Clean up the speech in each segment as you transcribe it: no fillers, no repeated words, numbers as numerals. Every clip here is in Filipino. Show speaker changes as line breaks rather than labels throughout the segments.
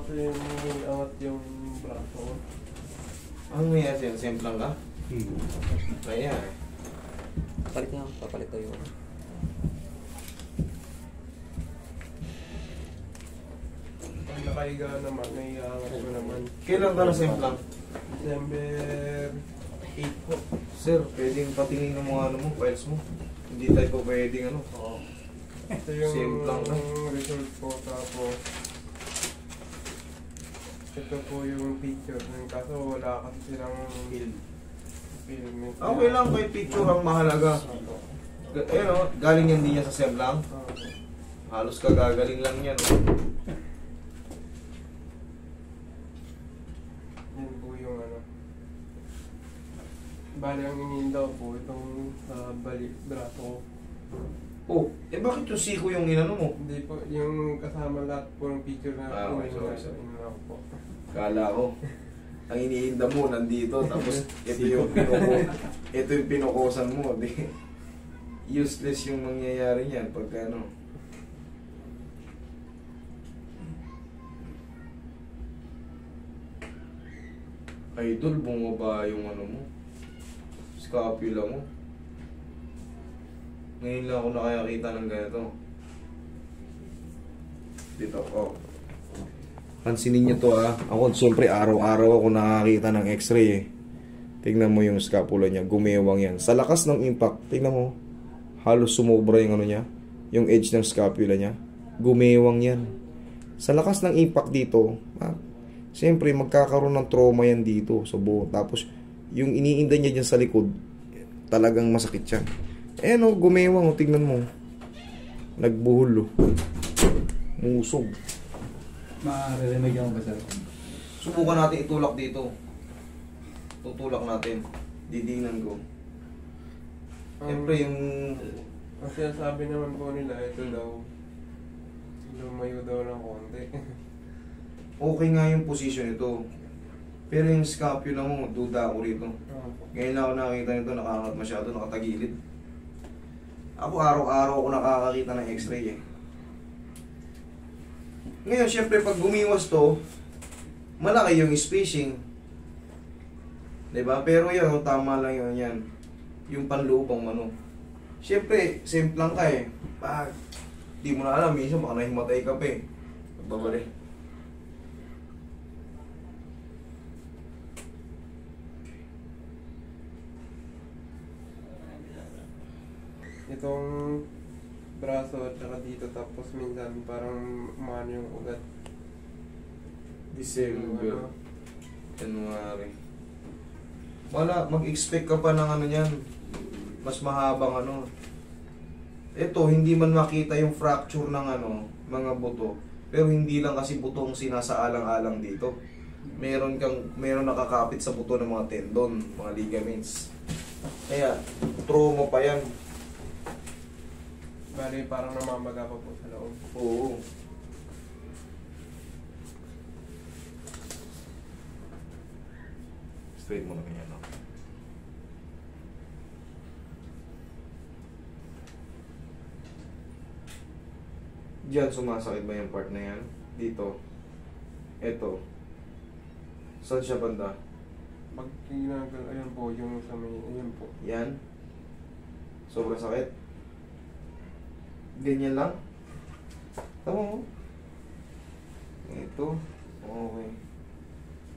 kasi may angat yung braso ko.
Ang may yan, semplang ka? Kaya eh.
Papalit ko yung
Pag nakahiga naman, may angat ko naman.
Kailan ka na semplang?
December 8 po.
Sir, pwedeng patingin ng mga ano mo, files mo. Hindi tayo po pwedeng ano.
Oo. Ito yung
Semplang na.
result po, tapos ito po yung picture. Kaso wala kasi silang film.
Okay lang, may picture ang mahalaga. Eh no, galing yan din yan sa semplang. Halos kagagaling lang yan.
Yan po yung ano. Bali ang iniindaw po itong braso ko.
Oh, eh bakit yung siko yung inano mo?
Hindi po, yung kasama lahat po ng picture na
Okay, sorry.
iniindaw po.
Kala ko, ang iniinda mo nandito, tapos ito yung pinukusan mo. Di, useless yung mangyayari niyan pagka ano. Idol, bumaba yung ano mo, scapula mo. Ngayon lang ako nakakita ng ganito. Dito, oh. Pansinin niyo to Ako, siyempre, araw-araw ako nakakita ng x-ray eh. Tingnan mo yung scapula niya, gumewang yan. Sa lakas ng impact, tingnan mo, halos sumobra yung ano niya, yung edge ng scapula niya. Gumewang yan. Sa lakas ng impact dito, siyempre, magkakaroon ng trauma yan dito sa buo. Tapos, yung iniinda niya dyan sa likod, talagang masakit siya. Eh no, gumewang, tingnan mo. Nagbuhol, musog.
Maririnig mo ba, sir?
Subukan natin itulak dito. Tutulak natin. Didingnan ko. Siyempre yung...
Ang sinasabi naman po nila, ito daw, lumayo daw ng konti.
Okay nga yung position ito. Pero yung scapula mo, duda ako rito. Ngayon lang ako nakakita nito, nakakangat masyado, nakatagilid. Ako araw-araw ako nakakakita ng x-ray eh. Ngayon, syempre pag gumiwas to, malaki yung spacing. Diba? Pero yun, tama lang yun yan. Yung panlubang ano. Syempre, simple lang ka eh. Pag di mo na alam, minsan baka nahimatay ka pa eh. Babalik.
Itong braso at saka dito, tapos minsan parang umano yung ugat.
December, January. Wala, mag-expect ka pa ng ano yan. Mas mahabang ano. Ito, hindi man makita yung fracture ng ano, mga buto. Pero hindi lang kasi buto ang sinasaalang-alang dito. Meron nakakapit sa buto ng mga tendon, mga ligaments. Kaya, trauma pa yan.
Bali, parang namamaga pa po sa loob.
Oo. Straight mo na ganyan, no? Diyan, sumasakit ba yung part na yan? Dito. Eto. Saan siya banda?
Pag ginagal, ayun po, yung sa may, ayun po.
Yan. Sobrang sakit. Ganyan lang. Tama mo. Ito. Okay.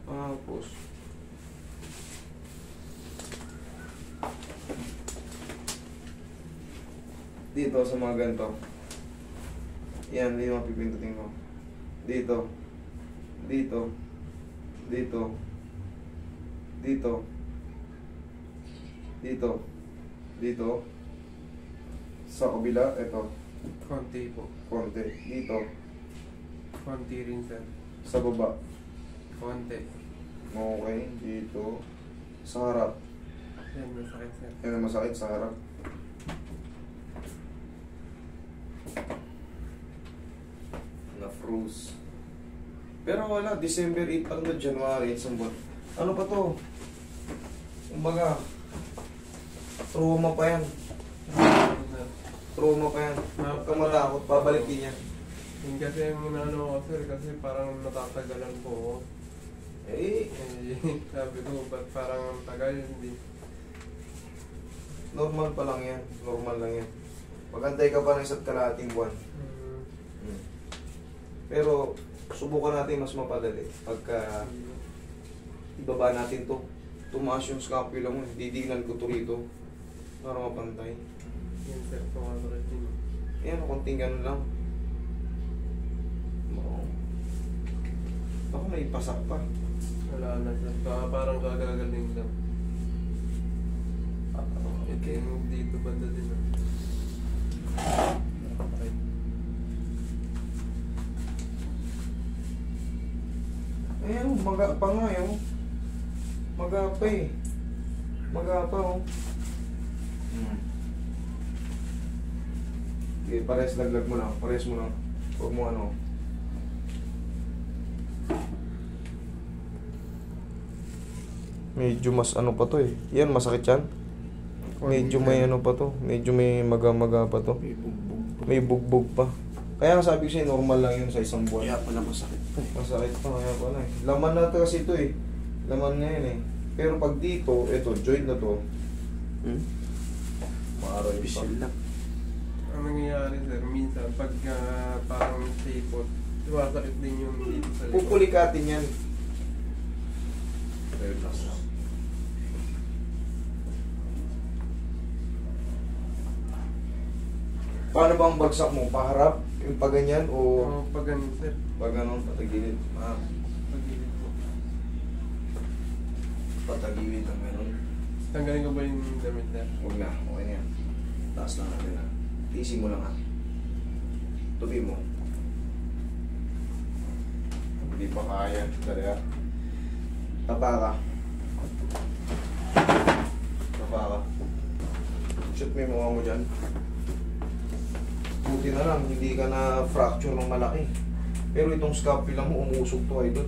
Tapos. Dito sa mga ganito. Yan, hindi mapipindutin mo. Dito. Dito. Dito. Dito. Dito. Dito. Sa kabila, ito.
Konti po.
Konti. Dito.
Konti rin, sir.
Sa baba.
Konti.
Okay. Dito. Sa harap.
Yan, masakit, sir.
Yan ang masakit sa harap. Na-froze. Pero wala. December 8 pa na, January 8 buwan. Ano pa to? Kumbaga, trauma pa yan. Trauma pa yan. Huwag kang matakot. Babalik din yan.
Yun kasi yung ano ko sir, kasi parang natatagalan po ako.
Eh,
Sabi ko, ba't parang ang tagal, hindi.
normal pa lang yan. Normal lang yan. Magantay ka pa ng isa't kalahating buwan. Hmm. Pero, subukan natin mas mapadali. Pagka ibaba natin to, tumaas yung scapula mo, didignan ko to rito para mapantay.
Yun sir, tumatagal din.
Ayan, konting ganun lang. Baka may pasak pa.
Wala na sir, parang kagagaling lang. Ito yung dito banda din. Okay.
Ayan, maga pa nga yun. Maga pa eh. Maga pa oh. Okay, pares laglag mo lang. Pares mo lang. Huwag mo ano. Medyo mas ano pa to eh. Yan, masakit yan. Medyo may ano pa to. Medyo may maga-maga pa to. May bugbog pa. Kaya sabi ko sa'yo, normal lang yun sa isang buwan.
Kaya pala masakit pa eh.
Masakit pa, kaya pala eh. Laman na to kasi ito eh. Laman na yun eh. Pero pag dito, ito, joint na to, maaroy pa.
Bisil lang.
Ang nangyayari sir, minsan pag parang sipot, sumasakit din yung dito sa likod.
Pupulikatin yan. Relax lang. Paano ba ang bagsak mo? Paharap? Yung paganyan o
Oo, pag ganun sir,
pag ano, patagilid?
pag-ilip ko.
Patagilid ang meron.
Tanggalin ko ba yung damit sir?
Huwag na, okay na yan. Taas lang natin ha. Tisi mo lang ha. Tubi mo. Hindi pa kaya. Dali ha. Tapa ka. Tapa ka. Shoot mo yung mukha mo dyan. Buti na lang, hindi ka na fracture ng malaki. Pero itong scapula mo, umusog to idol.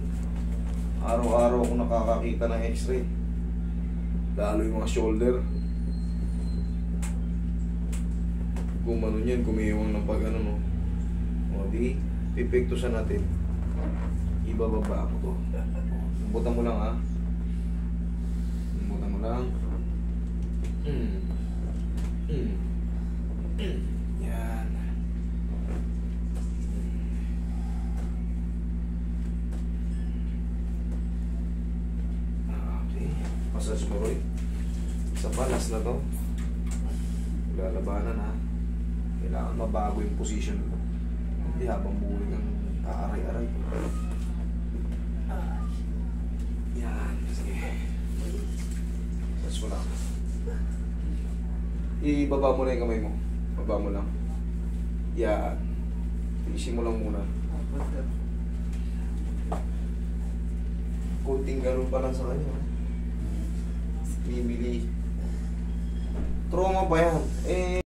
Araw-araw ako nakakakita ng x-ray. Lalo yung mga shoulder. Gumano yan, gumiwang ng pag ano no. O di, pipiktusan natin. Ibababa ako to. Butan mo lang ha. Butan mo lang. Yan. Okay. Massage mo rin. Sa palas na to. Lalabanan ha. Kailangan mabago yung position mo. Hindi habang buhay kang aaray-aray. Yan. Sige. Massage mo lang. Ibaba mo na yung kamay mo. Baba mo lang. Yan. Tiisin mo lang muna.
Tapos sir,
Kunting ganun pa lang sa kanya. Bibili. Trauma pa yan. Eh,